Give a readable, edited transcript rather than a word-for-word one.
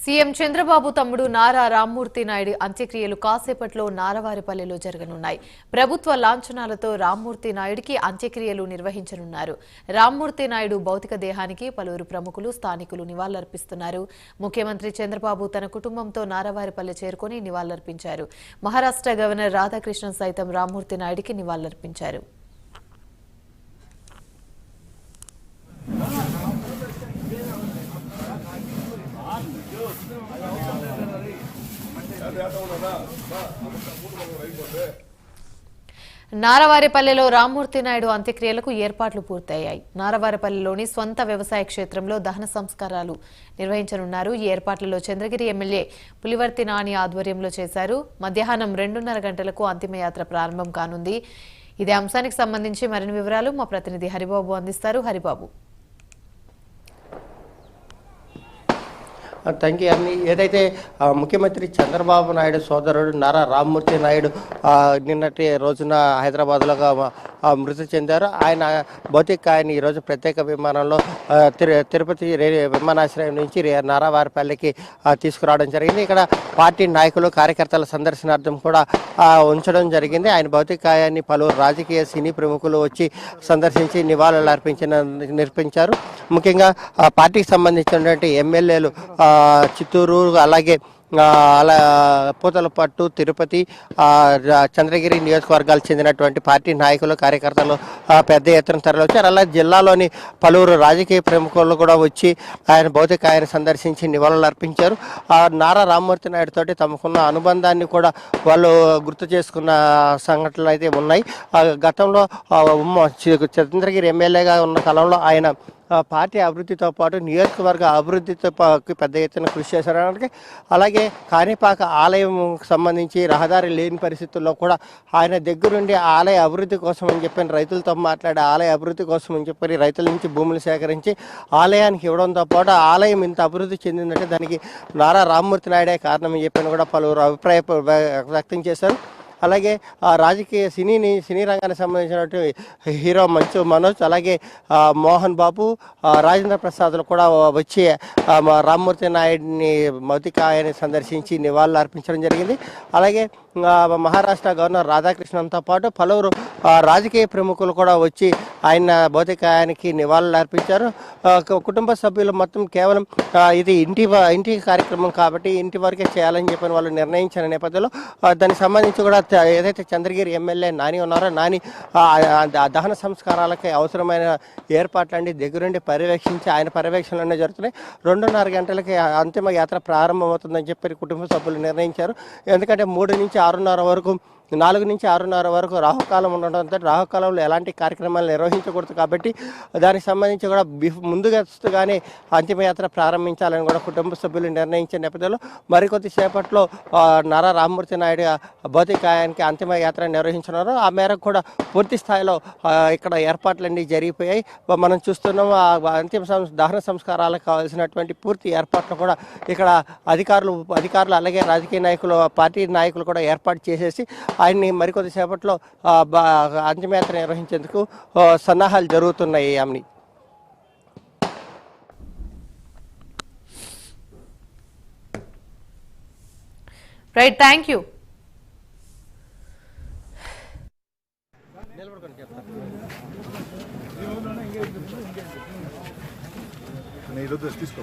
CM Chandrababu తమ్ముడు నారా రామ్మూర్తి నాయుడు అంత్యక్రియలు కాసేపట్లో నారవారిపల్లెలో జరగనున్నాయి. ప్రభుత్వ లాంఛనాలతో రామ్మూర్తి నాయుడికి అంత్యక్రియలు నిర్వహించనున్నారు. రామ్మూర్తి నాయుడు భౌతిక దేహానికి పలువురు ప్రముఖులు, స్థానికులు నివాళులర్పిస్తున్నారు. ముఖ్యమంత్రి చంద్రబాబు తన కుటుంబంతో నారవారిపల్లె చేరుకుని నివాళులర్పించారు. మహారాష్ట్ర గవర్నర్ రాధాకృష్ణన్ సైతం రామ్మూర్తి నాయుడికి నివాళులర్పించారు. నారవారిపల్లెలో రామ్మూర్తి నాయుడు అంత్యక్రియలకు ఏర్పాట్లు పూర్తయ్యాయి. నారవారిపల్లెలోని స్వంత వ్యవసాయ క్షేత్రంలో దహన సంస్కారాలు నిర్వహించనున్నారు. ఈ ఏర్పాట్లలో చంద్రగిరి ఎమ్మెల్యే పులివర్తి నాని ఆధ్వర్యంలో చేశారు. మధ్యాహ్నం 2:30 గంటలకు అంతిమయాత్ర ప్రారంభం కానుంది. ఇదే అంశానికి సంబంధించి మరిన్ని వివరాలు మా ప్రతినిధి హరిబాబు అందిస్తారు. హరిబాబు, థ్యాంక్ యూ అన్ని. ఏదైతే ముఖ్యమంత్రి చంద్రబాబు నాయుడు సోదరుడు నారా రామ్మూర్తి నాయుడు నిన్నటి రోజున హైదరాబాద్లో మృతి చెందారు. ఆయన భౌతికాయాన్ని ఈరోజు ప్రత్యేక విమానంలో తిరుపతి విమానాశ్రయం నుంచి నారావారిపల్లికి తీసుకురావడం జరిగింది. ఇక్కడ పార్టీ నాయకులు, కార్యకర్తల సందర్శనార్థం కూడా ఉంచడం జరిగింది. ఆయన భౌతికాయాన్ని పలువురు రాజకీయ సినీ ప్రముఖులు వచ్చి సందర్శించి నివాళులు నిర్పించారు. ముఖ్యంగా పార్టీకి సంబంధించినటువంటి ఎమ్మెల్యేలు చిత్తూరు, అలాగే పూతలపట్టు, తిరుపతి, చంద్రగిరి నియోజకవర్గాలకు చెందినటువంటి పార్టీ నాయకులు, కార్యకర్తలు పెద్ద ఎత్తున తరలివచ్చారు. అలా జిల్లాలోని పలువురు రాజకీయ ప్రముఖులు కూడా వచ్చి ఆయన భౌతికాయాన్ని సందర్శించి నివాళులు అర్పించారు. నారా రామ్మూర్తి నాయుడు తోటి తమకున్న అనుబంధాన్ని కూడా వాళ్ళు గుర్తు చేసుకున్న సంఘటనలు అయితే ఉన్నాయి. గతంలో చంద్రగిరి ఎమ్మెల్యేగా ఉన్న కాలంలో ఆయన పార్టీ అభివృద్ధితో పాటు నియోజకవర్గ అభివృద్ధితో పెద్ద ఎత్తున కృషి చేశారు. అలాగే కాణిపాక ఆలయం సంబంధించి రహదారి లేని పరిస్థితుల్లో కూడా ఆయన దగ్గరుండి ఆలయ అభివృద్ధి కోసం అని చెప్పని రైతులతో మాట్లాడి ఆలయ అభివృద్ధి కోసం అని చెప్పని రైతుల నుంచి భూములు సేకరించి ఆలయానికి ఇవ్వడంతో పాటు ఆలయం ఇంత అభివృద్ధి చెందిందంటే దానికి నారా రామ్మూర్తి నాయుడే కారణం అని చెప్పని కూడా పలువురు అభిప్రాయం వ్యక్తం చేశారు. అలాగే రాజకీయ సినీ రంగానికి సంబంధించినటువంటి హీరో మంచు మనోజ్, అలాగే మోహన్ బాబు, రాజేంద్ర ప్రసాద్లు కూడా వచ్చి రామ్మూర్తి నాయుడిని భౌతికాయాన్ని సందర్శించి నివాళులు అర్పించడం జరిగింది. అలాగే మహారాష్ట్ర గవర్నర్ రాధాకృష్ణన్తో పాటు పలువురు రాజకీయ ప్రముఖులు కూడా వచ్చి ఆయన భౌతికాయానికి నివాళులు అర్పించారు. కుటుంబ సభ్యులు మొత్తం కేవలం ఇది ఇంటి కార్యక్రమం కాబట్టి ఇంటి వరకే చేయాలని చెప్పిన వాళ్ళు నిర్ణయించిన నేపథ్యంలో దానికి సంబంధించి కూడా ఏదైతే చంద్రగిరి ఎమ్మెల్యే నాని ఉన్నారో నాని దహన సంస్కారాలకి అవసరమైన ఏర్పాట్లన్నీ దగ్గరుండి పర్యవేక్షించి ఆయన పర్యవేక్షణలోనే జరుగుతున్నాయి. 2:30 గంటలకి అంతిమ యాత్ర ప్రారంభమవుతుందని చెప్పి కుటుంబ సభ్యులు నిర్ణయించారు. ఎందుకంటే 3 నుంచి 6:30 వరకు 4 నుంచి 6:30 వరకు రాహుకాలం ఉండడంతో రాహుకాలంలో ఎలాంటి కార్యక్రమాలు నిర్వహించకూడదు కాబట్టి దానికి సంబంధించి కూడా ముందుగానే అంతిమయాత్ర ప్రారంభించాలని కూడా కుటుంబ సభ్యులు నిర్ణయించిన నేపథ్యంలో మరికొద్ది సేపట్లో నారా రామ్మూర్తి నాయుడు భౌతికాయానికి అంతిమయాత్ర నిర్వహించున్నారు. ఆ మేరకు కూడా పూర్తి స్థాయిలో ఇక్కడ ఏర్పాట్లన్నీ జరిగిపోయాయి. మనం చూస్తున్నాం దహన సంస్కారాలకు కావాల్సినటువంటి పూర్తి ఏర్పాట్లు కూడా ఇక్కడ అధికారులు అలాగే రాజకీయ నాయకులు, పార్టీ నాయకులు కూడా ఏర్పాటు చేసేసి ఆయన్ని మరికొద్ది సేపట్లో అంతిమయాత్ర నిర్వహించేందుకు సన్నాహాలు జరుగుతున్నాయి. ఆమెని రైట్, థ్యాంక్ యూ. తీసుకో